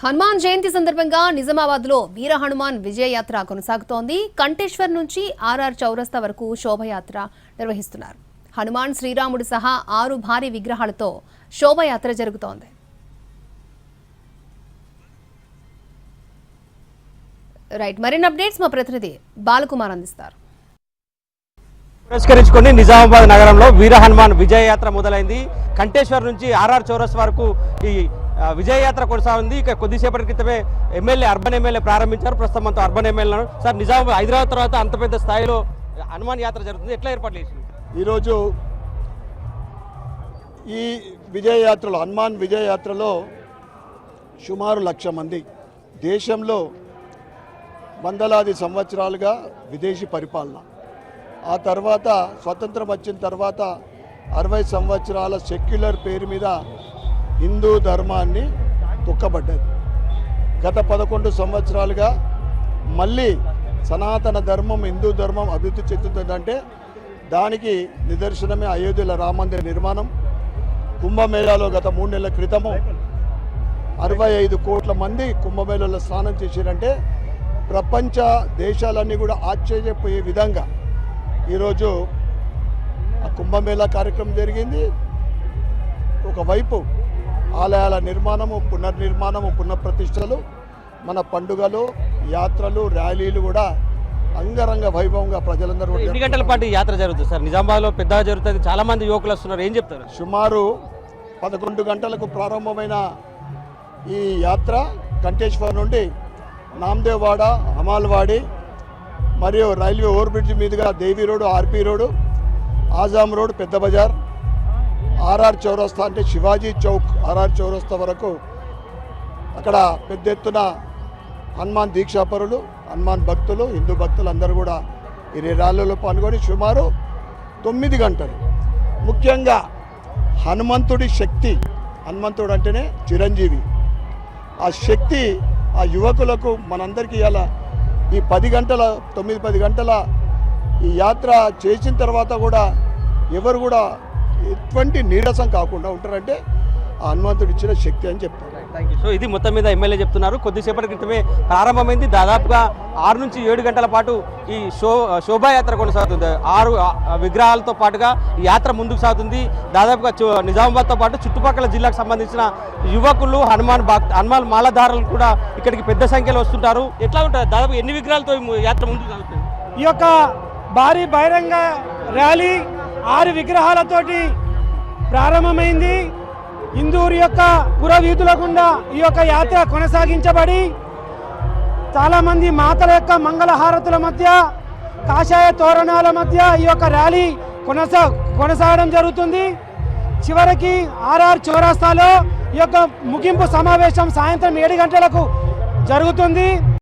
హనుమాన్ జయంతి సందర్భంగా నిజామాబాద్ లో వీర హనుమాన్ విజయ యాత్ర కొనసాగుతోంది. కంటేశ్వర్ నుంచి ఆర్ఆర్ చౌరస్తా వరకు శోభయాత్ర నిర్వహిస్తున్నారు. హనుమాన్ శ్రీరాముడు సహా 6 భారీ విగ్రహాలతో శోభయాత్ర జరుగుతోంది. మరిన్ని అప్డేట్స్ మా ప్రతినిధి బాలకుమార్ అందిస్తారు. పురస్కరించుకొని నిజామాబాద్ నగరంలో వీర హనుమాన్ విజయ యాత్ర మొదలైంది. కంటేశ్వర్ నుంచి ఆర్ఆర్ చౌరస్ వరకు ఈ విజయ యాత్ర కొనసాగుంది. ఇక కొద్దిసేపటి క్రితమే అర్బన్ ఎమ్మెల్యే ప్రారంభించారు. ప్రస్తుతం అంతా urban MLA sir, Nizamabad Hyderabad తర్వాత అంత పెద్ద స్థాయిలో హనుమాన్ యాత్ర జరుగుతుంది, ఎట్లా ఏర్పాట్లు చేసింది? ఈరోజు ఈ విజయ యాత్రలో హనుమాన్ విజయ యాత్రలో సుమారు 1,00,000 మంది, దేశంలో వందలాది సంవత్సరాలుగా విదేశీ పరిపాలన, ఆ తర్వాత స్వతంత్రం వచ్చిన తర్వాత 60 సంవత్సరాల సెక్యులర్ పేరు మీద హిందూ ధర్మాన్ని తొక్కబడ్డది. గత 11 సంవత్సరాలుగా మళ్ళీ సనాతన ధర్మం, హిందూ ధర్మం అభివృద్ధి చెందుతుందంటే దానికి నిదర్శనమే అయోధ్యలో రామమందిర నిర్మాణం. కుంభమేళాలో గత 3 నెలల క్రితము 65 కోట్ల మంది కుంభమేళాలో స్నానం చేశారంటే ప్రపంచ దేశాలన్నీ కూడా ఆశ్చర్యపోయే విధంగా ఈరోజు ఆ కుంభమేళా కార్యక్రమం జరిగింది. ఒకవైపు ఆలయాల నిర్మాణము, పునర్నిర్మాణము, పునఃప్రతిష్టలు, మన పండుగలు, యాత్రలు, ర్యాలీలు కూడా అంగరంగ వైభవంగా ప్రజలందరూ. ఎన్ని గంటల పాటు యాత్ర జరుగుతుంది సార్? నిజామాబాద్లో పెద్దగా జరుగుతుంది, చాలా మంది యువకులు వస్తున్నారు, ఏం చెప్తారు? సుమారు 11 గంటలకు ప్రారంభమైన ఈ యాత్ర కంటేశ్వర్ నుండి నామదేవాడ, అమాల్వాడి మరియు రైల్వే ఓవర్ బ్రిడ్జ్ మీదుగా Devi road, RP road, Azam road, పెద్ద బజార్, ఆర్ఆర్ చౌరస్తా అంటే శివాజీ చౌక్ ఆర్ఆర్ చౌరస్తా వరకు అక్కడ పెద్ద ఎత్తున హనుమాన్ దీక్షాపరులు, హనుమాన్ భక్తులు, హిందూ భక్తులు అందరూ కూడా ఈ ర్యాలీలో పాల్గొని సుమారు 9 గంటలు. ముఖ్యంగా హనుమంతుడి శక్తి, హనుమంతుడు అంటేనే చిరంజీవి, ఆ శక్తి ఆ యువకులకు మనందరికీ ఇలా ఈ 9-10 గంటల ఈ యాత్ర చేసిన తర్వాత కూడా ఎవరు కూడా ఎటువంటి నీరసం కాకుండా ఉంటారంటే ఆ హనుమంతుడు ఇచ్చిన శక్తి అని చెప్తారు. సో ఇది మొత్తం మీద ఎమ్మెల్యే చెప్తున్నారు. కొద్దిసేపటి క్రితమే ప్రారంభమైంది. దాదాపుగా 6 నుంచి 7 గంటల పాటు ఈ శోభాయాత్ర కొనసాగుతుంది. 6 విగ్రహాలతో పాటుగా ఈ యాత్ర ముందుకు సాగుతుంది. దాదాపుగా నిజామాబాద్తో పాటు చుట్టుపక్కల జిల్లాకు సంబంధించిన యువకులు, హనుమాన్ మాలధారులు కూడా ఇక్కడికి పెద్ద సంఖ్యలో వస్తుంటారు. ఎట్లా ఉంటుంది? దాదాపు ఎన్ని విగ్రహాలతో యాత్ర ముందుకు సాగుతుంది? ఈ యొక్క భారీ బహిరంగ ర్యాలీ 6 విగ్రహాలతోటి ప్రారంభమైంది. ఇందూరు యొక్క పురవీధుల గుండా ఈ యొక్క యాత్ర కొనసాగించబడి చాలామంది మాతల యొక్క మంగళహారతుల మధ్య, కాషాయ తోరణాల మధ్య ఈ యొక్క ర్యాలీ కొనసాగడం జరుగుతుంది. చివరికి ఆర్ఆర్ చౌరస్తాలో ఈ యొక్క ముగింపు సమావేశం సాయంత్రం 7 గంటలకు జరుగుతుంది.